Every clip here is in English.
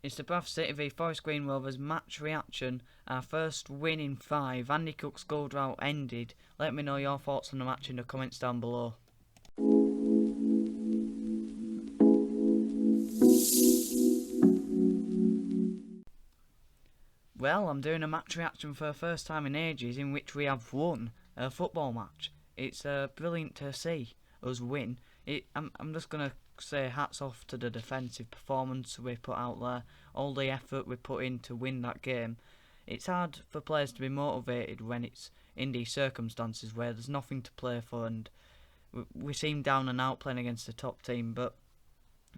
It's the Bradford City v Forest Green Rovers match reaction. Our first win in 5. Andy Cook's goal drought ended. Let me know your thoughts on the match in the comments down below. Well, I'm doing a match reaction for the first time in ages in which we have won a football match. It's brilliant to see us win. I'm just going to say hats off to the defensive performance we put out there, all the effort we put in to win that game. It's hard for players to be motivated when it's in these circumstances where there's nothing to play for and we seem down and out playing against the top team, but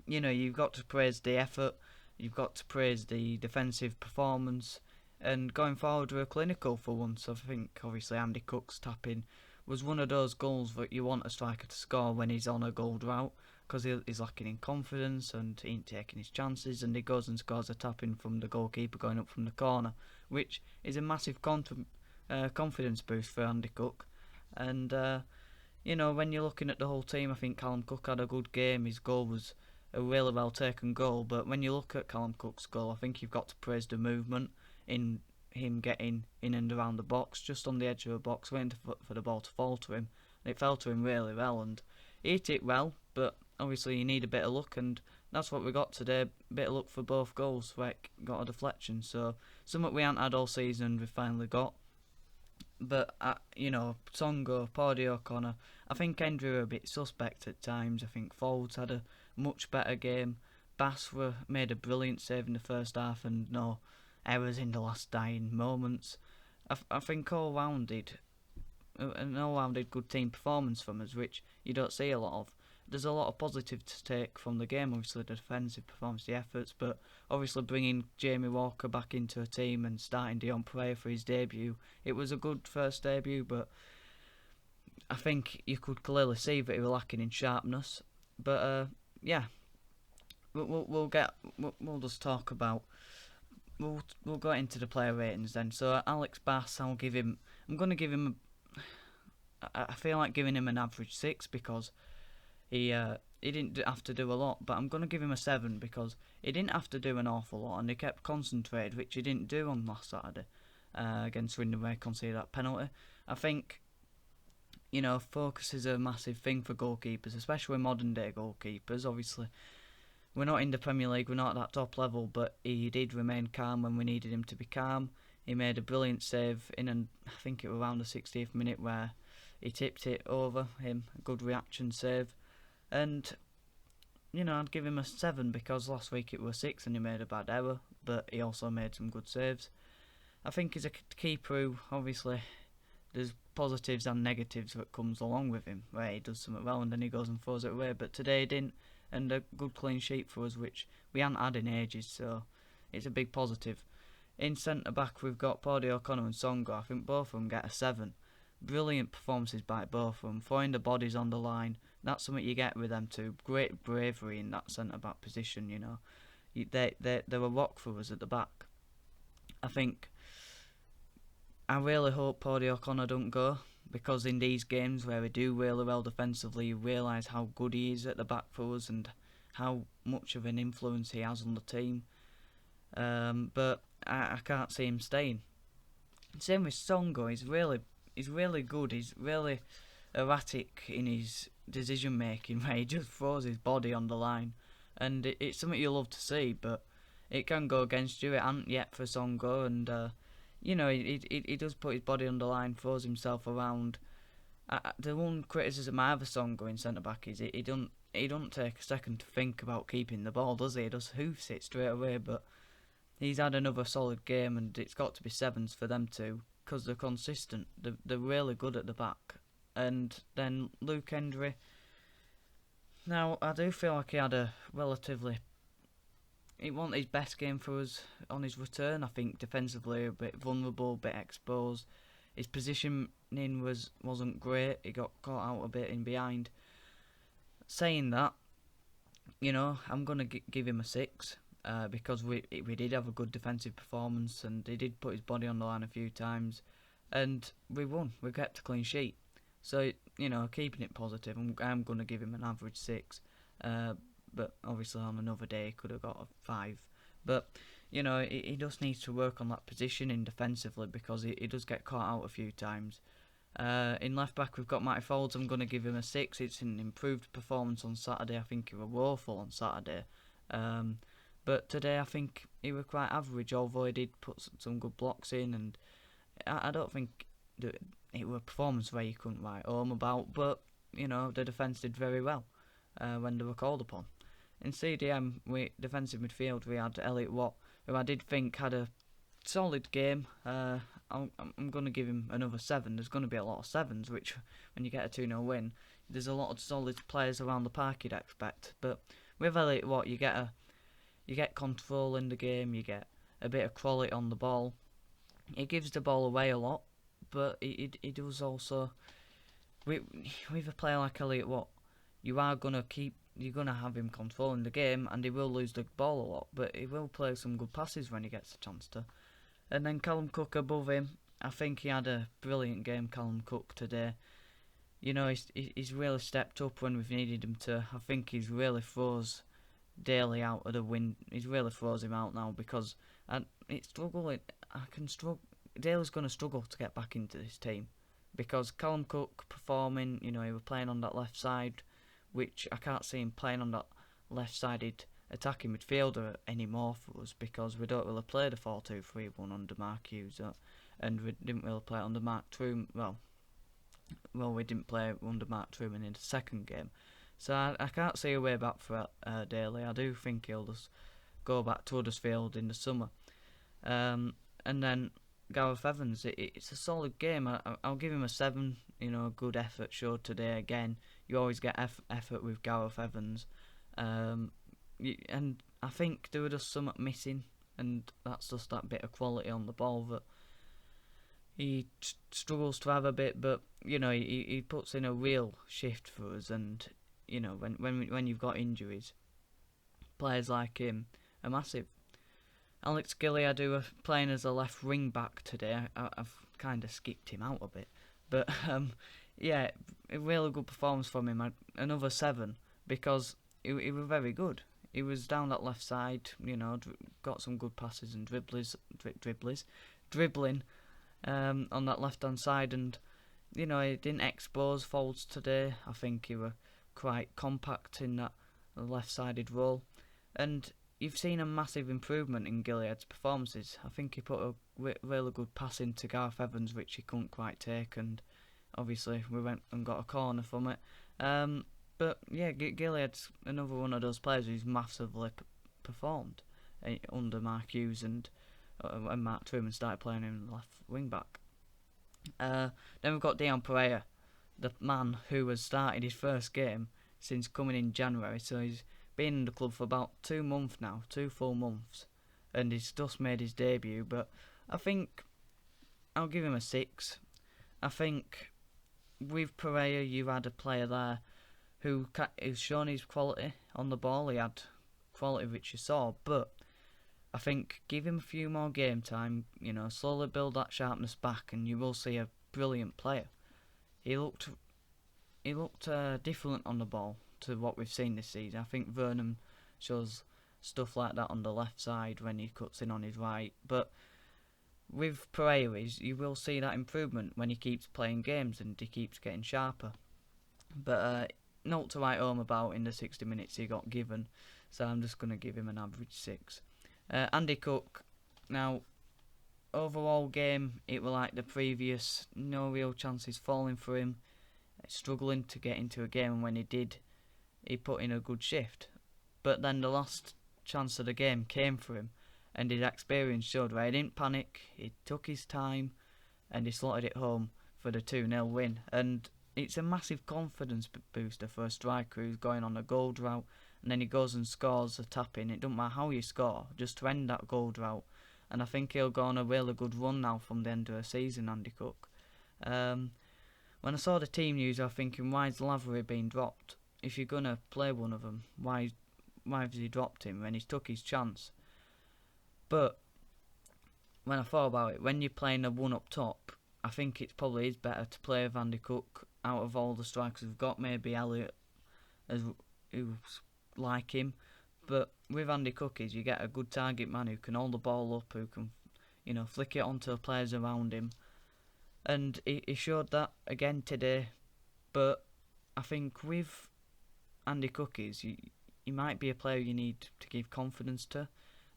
you've got to praise the effort, you've got to praise the defensive performance, and going forward we're clinical for once. I think obviously Andy Cook's tapping was one of those goals that you want a striker to score when he's on a goal drought, because he's lacking in confidence and he ain't taking his chances, and he goes and scores a tap-in from the goalkeeper going up from the corner, which is a massive confidence boost for Andy Cook. And when you're looking at the whole team, I think Callum Cook had a good game. His goal was a really well taken goal, but when you look at Callum Cook's goal, I think you've got to praise the movement in him getting in and around the box, just on the edge of the box, waiting for the ball to fall to him. And it fell to him really well, and he hit it well, but obviously you need a bit of luck, and that's what we got today. A bit of luck for both goals, where it got a deflection, so something we haven't had all season and we finally got. But Songo, Pordy O'Connor, I think Hendry were a bit suspect at times. I think Folds had a much better game. Bass made a brilliant save in the first half and no errors in the last dying moments. I think an all-rounded good team performance from us, which you don't see a lot of. There's a lot of positive to take from the game, obviously the defensive performance, the efforts, but obviously bringing Jamie Walker back into a team and starting Dion Pereira for his debut. It was a good first debut, but I think you could clearly see that he was lacking in sharpness. But we'll just talk about. We'll go into the player ratings then. So Alex Bass, I'm going to give him. I feel like giving him an average 6 because he didn't have to do a lot, but I'm going to give him a 7 because he didn't have to do an awful lot and he kept concentrated, which he didn't do on last Saturday against Swindon, where he conceded that penalty. I think focus is a massive thing for goalkeepers, especially modern day goalkeepers. Obviously we're not in the Premier League, we're not at that top level, but he did remain calm when we needed him to be calm. He made a brilliant save I think it was around the 60th minute where he tipped it over him, a good reaction save. And I'd give him a 7 because last week it was 6 and he made a bad error, but he also made some good saves. I think he's a keeper who, obviously, there's positives and negatives that comes along with him, where he does something well and then he goes and throws it away, but today he didn't, and a good clean sheet for us, which we haven't had in ages, so it's a big positive. In centre-back we've got Pordy O'Connor and Songo. I think both of them get a 7. Brilliant performances by both of them, throwing the bodies on the line. That's something you get with them too. Great bravery in that centre-back position, They're a rock for us at the back. I really hope Pordy O'Connor don't go, because in these games where we do really well defensively, you realise how good he is at the back for us and how much of an influence he has on the team. But I can't see him staying. Same with Songo. He's really good. He's really erratic in his decision making, where he just throws his body on the line, and it's something you love to see. But it can go against you. It hasn't yet for Songo, and he does put his body on the line, throws himself around. The one criticism I have of Songo in centre back is he don't take a second to think about keeping the ball, does he? He just hoofs it straight away. But he's had another solid game, and it's got to be 7s for them too, because they're consistent. They're really good at the back. And then Luke Hendry. Now, I do feel like he had a relatively... It wasn't his best game for us on his return. I think defensively a bit vulnerable, a bit exposed. His positioning wasn't great. He got caught out a bit in behind. Saying that, I'm going to give him a 6. Because we did have a good defensive performance and he did put his body on the line a few times and we won. We kept a clean sheet. So, keeping it positive, I'm going to give him an average 6. But obviously on another day he could have got a 5. But he does need to work on that positioning defensively because he does get caught out a few times. In left back, we've got Matty Folds. I'm going to give him a 6. It's an improved performance on Saturday. I think he was woeful on Saturday. But today, I think he was quite average, although he did put some good blocks in. And I don't think it was a performance where you couldn't write home about. But, the defence did very well when they were called upon. In CDM, defensive midfield, we had Elliot Watt, who I did think had a solid game. I'm going to give him another 7. There's going to be a lot of 7s, which when you get a 2-0 win, there's a lot of solid players around the park you'd expect. But with Elliot Watt, you get control in the game, you get a bit of quality on the ball. He gives the ball away a lot, but he does also. With a player like Elliot Watt, you're gonna have him controlling the game, and he will lose the ball a lot, but he will play some good passes when he gets a chance to. And then Callum Cook above him, I think he had a brilliant game, Callum Cook, today. He's really stepped up when we've needed him to. I think he's really froze Daly out of the win. He's really froze him out now because Daly's going to struggle to get back into this team because Callum Cook performing, he was playing on that left side, which I can't see him playing on that left-sided attacking midfielder anymore for us because we don't really play the 4-2-3-1 under Mark Hughes, and we didn't really play it under Mark Truman. Well, we didn't play under Mark Truman in the second game, so I can't see a way back for Daly. I do think he'll just go back to Huddersfield in the summer, and then Gareth Evans. It's a solid game. I'll give him a 7. Good effort showed today again. You always get effort with Gareth Evans. And I think there was just something missing, and that's just that bit of quality on the ball that he struggles to have a bit, but he puts in a real shift for us, and when you've got injuries, players like him are massive. Alex Gilead, who are playing as a left wing back today, I've kind of skipped him out a bit, but yeah, a really good performance from him. Another 7 because he was very good. He was down that left side, got some good passes and dribbling on that left hand side, and he didn't expose faults today. I think he were quite compact in that left-sided role, and you've seen a massive improvement in Gilead's performances. I think he put a really good pass into Gareth Evans, which he couldn't quite take, and obviously we went and got a corner from it. But yeah, Gilead's another one of those players who's massively performed under Mark Hughes, and when Mark Truman started playing him left wing back. Then we've got Dion Pereira, the man who has started his first game since coming in January, so he's been in the club for about 2 months now, 2 full months, and he's just made his debut. But I think I'll give him a 6. I think with Pereira, you had a player there who's shown his quality on the ball. He had quality which you saw, but I think give him a few more game time, slowly build that sharpness back, and you will see a brilliant player. He looked different on the ball to what we've seen this season. I think Vernon shows stuff like that on the left side when he cuts in on his right, but with Pereira, you will see that improvement when he keeps playing games and he keeps getting sharper. But not to write home about in the 60 minutes he got given, so I'm just going to give him an average 6. Andy Cook, now, overall game, it was like the previous, no real chances falling for him, struggling to get into a game, and when he did, he put in a good shift. But then the last chance of the game came for him, and his experience showed where he didn't panic, he took his time, and he slotted it home for the 2-0 win. And it's a massive confidence booster for a striker who's going on a goal drought, and then he goes and scores a tap-in. It doesn't matter how you score, just to end that goal drought. And I think he'll go on a really good run now from the end of the season, Andy Cook. When I saw the team news, I was thinking, why is Lavery being dropped? If you're going to play one of them, why has he dropped him when he's took his chance? But when I thought about it, when you're playing a one up top, I think it probably is better to play with Andy Cook out of all the strikers we've got. Maybe Elliot, who's like him, But with Andy Cookies, you get a good target man who can hold the ball up, who can, flick it onto the players around him. And he showed that again today. But I think with Andy Cookies, he might be a player you need to give confidence to.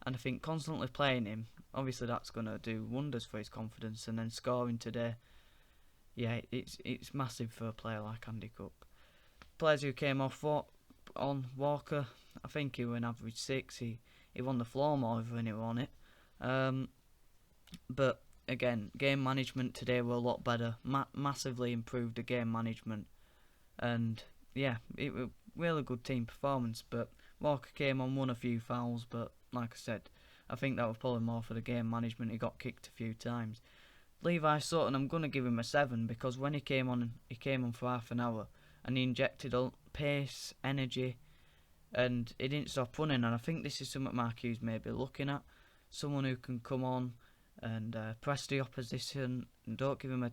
And I think constantly playing him, obviously that's going to do wonders for his confidence. And then scoring today, yeah, it's massive for a player like Andy Cook. Players who came off on Walker, I think he went average 6. He won the floor more than he won it. But again, game management today were a lot better. Massively improved the game management. And yeah, it was really good team performance. But Walker came on, won a few fouls. But like I said, I think that was probably more for the game management. He got kicked a few times. Levi Sutton, I'm going to give him a 7 because when he came on for half an hour and he injected pace, energy, and he didn't stop running. And I think this is something Mark Hughes may be looking at. Someone who can come on and press the opposition and don't give him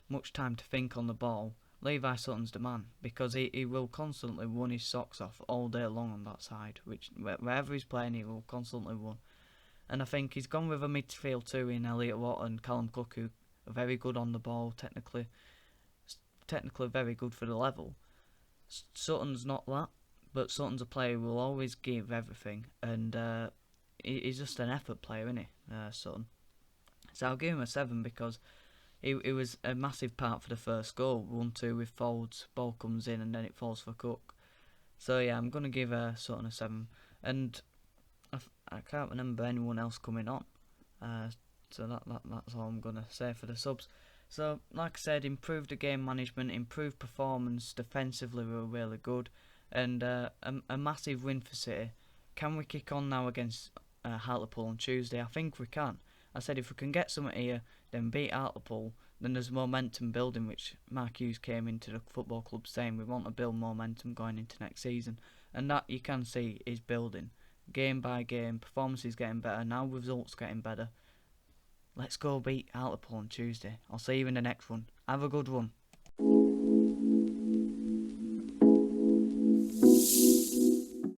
much time to think on the ball. Levi Sutton's the man because he will constantly run his socks off all day long on that side. Wherever he's playing, he will constantly run. And I think he's gone with a midfield too in Elliot Watt and Callum Cook, who are very good on the ball, technically very good for the level. Sutton's not that, but Sutton's a player who will always give everything, and he's just an effort player, isn't he, Sutton? So I'll give him a 7 because he was a massive part for the first goal. 1-2 with forwards, ball comes in and then it falls for Cook. So yeah, I'm going to give Sutton a 7. And I can't remember anyone else coming on. So that's all I'm going to say for the subs. So, like I said, improved the game management, improved performance, defensively we were really good, and a massive win for City. Can we kick on now against Hartlepool on Tuesday? I think we can. I said if we can get something here, then beat Hartlepool, then there's momentum building, which Mark Hughes came into the football club saying we want to build momentum going into next season, and that you can see is building. Game by game, performance is getting better, now results getting better. Let's go beat Hartlepool on Tuesday. I'll see you in the next one. Have a good one.